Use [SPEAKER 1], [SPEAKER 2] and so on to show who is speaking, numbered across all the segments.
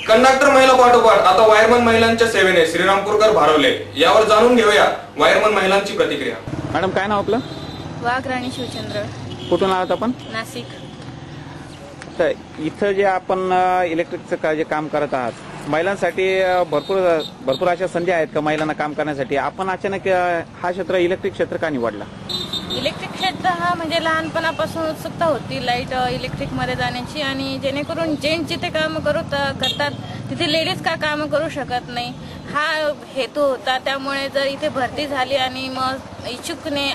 [SPEAKER 1] Conductor महिला पाठोपाठ आता वायरमन महिलांच्या सेवेने श्रीरामपूरकर भारवले, यावर जाणून घेऊया वायरमन महिलांची प्रतिक्रिया।
[SPEAKER 2] मॅडम काय नाव आपलं?
[SPEAKER 3] वाघराणी शिवचंद्र।
[SPEAKER 2] कुठून आलात आपण?
[SPEAKER 3] नाशिक।
[SPEAKER 2] तर इथं जे आपण इलेक्ट्रिकचं जे काम करत आहात, महिलांसाठी भरपूर अशा संधी आहेत का महिलांना काम करण्यासाठी? आपण अचानक हा क्षेत्र इलेक्ट्रिक क्षेत्र का निवडला?
[SPEAKER 3] इलेक्ट्रिक क्षेत्र हा म्हणजे लहानपणापासून उत्सुकता होती लाईट इलेक्ट्रिक मध्ये जाण्याची, आणि जेणेकरून जेंट्स जिथे काम करतात तिथे लेडीज का काम करू शकत नाही हा हेतू होता। त्यामुळे जर इथे भरती झाली आणि मग इच्छुकतेने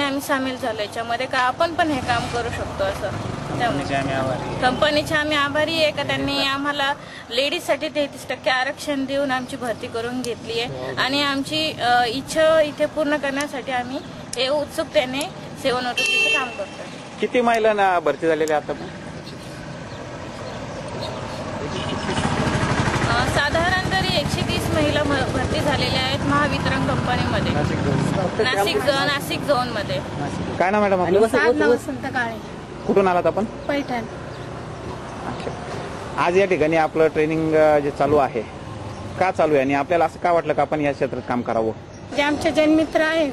[SPEAKER 3] आम्ही सामील झालो याच्यामध्ये का आपण पण हे काम करू शकतो असं। त्यामुळे कंपनीचे आम्ही आभारी आहे का त्यांनी आम्हाला लेडीजसाठी 33% आरक्षण देऊन आमची भरती करून घेतली आहे, आणि आमची इच्छा इथे पूर्ण करण्यासाठी आम्ही हे उत्सुकतेने सेवानिवृत्तीचं काम करतो।
[SPEAKER 2] किती महिलांना भरती झालेली आता?
[SPEAKER 3] साधारण तरी 130 महिला भरती झालेल्या आहेत महावितरण कंपनीमध्ये, नाशिक झोन मध्ये।
[SPEAKER 2] काय ना मॅडम आपलं?
[SPEAKER 3] वसंत काळे।
[SPEAKER 2] कुठून आलात आपण?
[SPEAKER 3] पैठण।
[SPEAKER 2] आज या ठिकाणी आपलं ट्रेनिंग जे चालू आहे, का चालू आहे आणि आपल्याला असं का वाटलं का आपण या क्षेत्रात काम करावं?
[SPEAKER 4] जे आमचे जनमित्र आहेत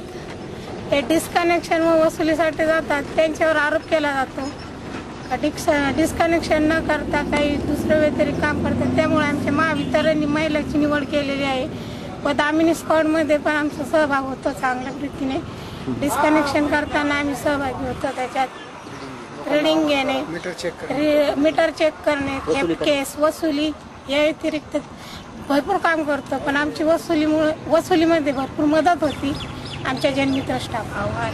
[SPEAKER 4] ते डिस्कनेक्शन व वसुलीसाठी जातात, त्यांच्यावर आरोप केला जातो डिस्कनेक्शन न करता काही दुसरं व्यतिरिक्त काम करतात। त्यामुळे आमच्या महावितरणनी महिलाची निवड केलेली आहे व दामिनी स्क्वॉडमध्ये पण आमचा सहभाग होतो चांगल्या रीतीने। डिस्कनेक्शन करताना आम्ही सहभागी होतो, त्याच्यात रीडिंग घेणे, मीटर चेक करणे, केस वसुली या व्यतिरिक्त भरपूर काम करतो। पण आमची वसुलीमध्ये भरपूर मदत होती आमच्या जनमित्र स्टाफ। आव्हान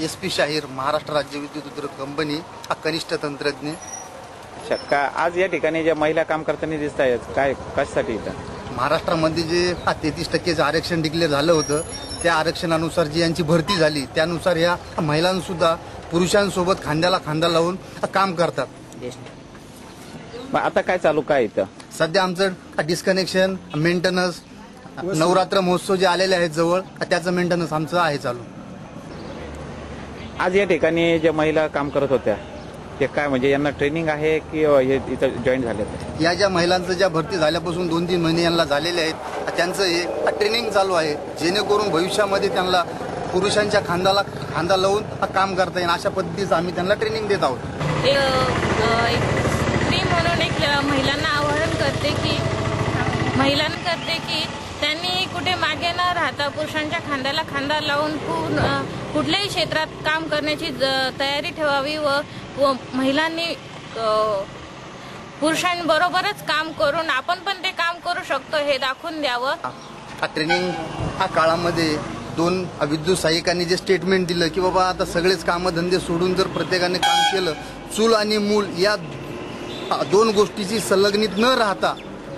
[SPEAKER 5] SP शाहीर, महाराष्ट्र राज्य विद्युत उद्योग कंपनी, कनिष्ठ तंत्रज्ञ।
[SPEAKER 2] का आज या ठिकाणी ज्या महिला काम करताना दिसत आहेत, काय कशासाठी इथं?
[SPEAKER 5] महाराष्ट्रामध्ये जे 33% आरक्षण डिक्लेअर झालं होतं त्या आरक्षणानुसार जी यांची भरती झाली त्यानुसार या महिलांसुद्धा पुरुषांसोबत खांद्याला खांदा लावून काम करतात।
[SPEAKER 2] आता काय चालू काय इथं?
[SPEAKER 5] सध्या आमचं डिस्कनेक्शन, मेंटेनन्स, नवरात्र महोत्सव जे आलेले आहेत जवळ, त्याचं मेंटेनन्स आमचं आहे चालू।
[SPEAKER 2] आज या ठिकाणी ज्या महिला काम करत होत्या ते काय म्हणजे यांना ट्रेनिंग आहे की हे इथं जॉईन झाले?
[SPEAKER 5] या ज्या महिलांचं ज्या भरती झाल्यापासून 2-3 महिने यांना झालेले आहेत त्यांचं हे ट्रेनिंग चालू आहे, जेणेकरून भविष्यामध्ये त्यांना पुरुषांच्या खांद्याला खांदा लावून काम करता येईल अशा पद्धतीचं आम्ही त्यांना ट्रेनिंग देत आहोत।
[SPEAKER 3] स्त्री म्हणून एक महिलांना आवाहन करते की त्यांनी कुठे मागे न राहता पुरुषांच्या खांद्याला खांदा लावून कुठल्याही क्षेत्रात काम करण्याची तयारी ठेवावी व महिलांनी पुरुषांबरोबरच काम करून आपण पण ते काम करू शकतो हे दाखवून द्यावं।
[SPEAKER 5] ट्रेनिंग काळामध्ये 2 विद्युत सहाय्यकांनी जे स्टेटमेंट दिलं की बाबा आता सगळेच कामधंदे सोडून जर प्रत्येकाने काम केलं, चूल आणि मूल या 2 गोष्टीची संलग्नित न राहता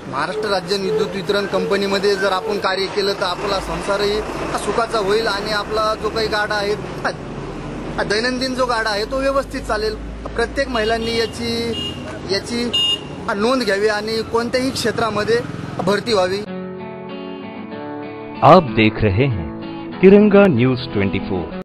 [SPEAKER 5] महाराष्ट्र राज्य विद्युत वितरण कंपनीमध्ये जर आपण कार्य केलं तर आपला संसारही सुखाचा होईल आणि आपला जो काही गाडा आहे दैनंदिन जो गाडा आहे तो व्यवस्थित चालेल। प्रत्येक महिलांनी याची नोंद घ्यावी आणि कोणत्याही क्षेत्रामध्ये भरती व्हावी।
[SPEAKER 6] आप देख रहे हैं तिरंगा न्यूज़ 24।